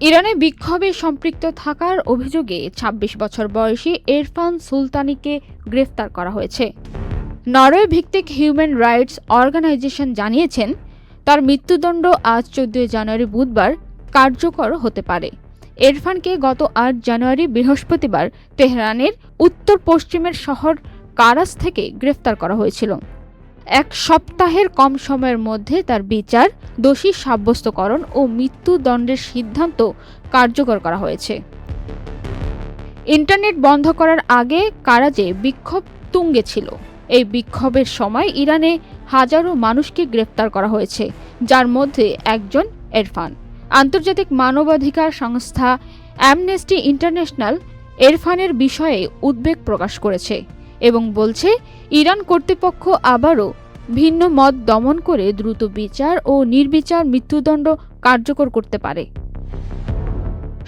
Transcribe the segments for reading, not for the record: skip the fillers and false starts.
ইরানে বিক্ষোভে সম্পৃক্ত থাকার অভিযোগে ২৬ বছর বয়সী এরফান সুলতানিকে গ্রেফতার করা হয়েছে। নরওয়ে ভিত্তিক হিউম্যান রাইটস অর্গানাইজেশন জানিয়েছেন, তার মৃত্যুদণ্ড আজ ১৪ জানুয়ারি বুধবার কার্যকর হতে পারে। এরফানকে গত ৮ জানুয়ারি বৃহস্পতিবার তেহরানের উত্তর পশ্চিমের শহর কারাস থেকে গ্রেফতার করা হয়েছিল। এক সপ্তাহের কম সময়ের মধ্যে তার বিচার, দোষী সাব্যস্তকরণ ও মৃত্যুদণ্ডের সিদ্ধান্ত কার্যকর করা হয়েছে। ইন্টারনেট বন্ধ করার আগে কারাজে বিক্ষোভ তুঙ্গে ছিল। এই বিক্ষোভের সময় ইরানে হাজারো মানুষকে গ্রেফতার করা হয়েছে, যার মধ্যে একজন এরফান। আন্তর্জাতিক মানবাধিকার সংস্থা অ্যামনেস্টি ইন্টারন্যাশনাল এরফানের বিষয়ে উদ্বেগ প্রকাশ করেছে এবং বলছে, ইরান কর্তৃপক্ষ আবারও ভিন্ন মত দমন করে দ্রুত বিচার ও নির্বিচার মৃত্যুদণ্ড কার্যকর করতে পারে।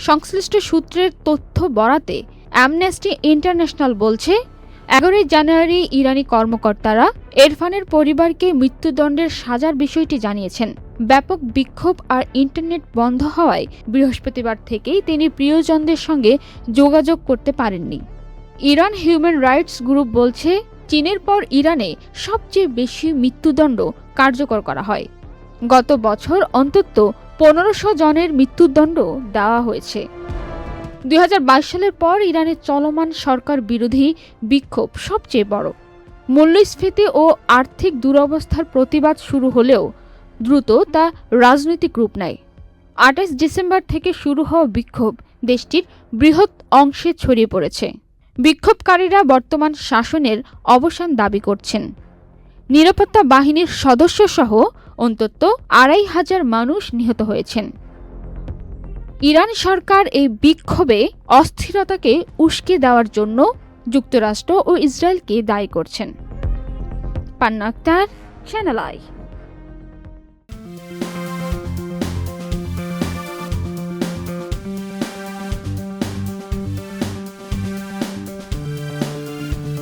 সংশ্লিষ্ট সূত্রের তথ্য বরাতে অ্যামনেস্টি ইন্টারন্যাশনাল বলছে, ১১ জানুয়ারি ইরানি কর্মকর্তারা এরফানের পরিবারকে মৃত্যুদণ্ডের সাজার বিষয়টি জানিয়েছেন। ব্যাপক বিক্ষোভ আর ইন্টারনেট বন্ধ হওয়ায় বৃহস্পতিবার থেকেই তিনি প্রিয়জনদের সঙ্গে যোগাযোগ করতে পারেননি। ইরান হিউম্যান রাইটস গ্রুপ বলছে, চীনের পর ইরানে সবচেয়ে বেশি মৃত্যুদণ্ড কার্যকর করা হয়। গত বছর অন্তত ১৫০০ জনের মৃত্যুদণ্ড দেওয়া হয়েছে। ২০২২ সালের পর ইরানের চলমান সরকার বিরোধী বিক্ষোভ সবচেয়ে বড়। মূল্যস্ফীতি ও আর্থিক দুরবস্থার প্রতিবাদ শুরু হলেও দ্রুত তা রাজনৈতিক রূপ নেয়। ২৮ ডিসেম্বর থেকে শুরু হওয়া বিক্ষোভ দেশটির বৃহৎ অংশে ছড়িয়ে পড়েছে। বিক্ষোভকারীরা বর্তমান শাসনের অবসান দাবি করছেন। নিরাপত্তা বাহিনীর সদস্যসহ অন্তত ২৫০০ মানুষ নিহত হয়েছেন। ইরান সরকার এই বিক্ষোভে অস্থিরতাকে উস্কে দেওয়ার জন্য যুক্তরাষ্ট্র ও ইসরায়েলকে দায়ী করছেন। পান্না আক্তার, চ্যানেল আই।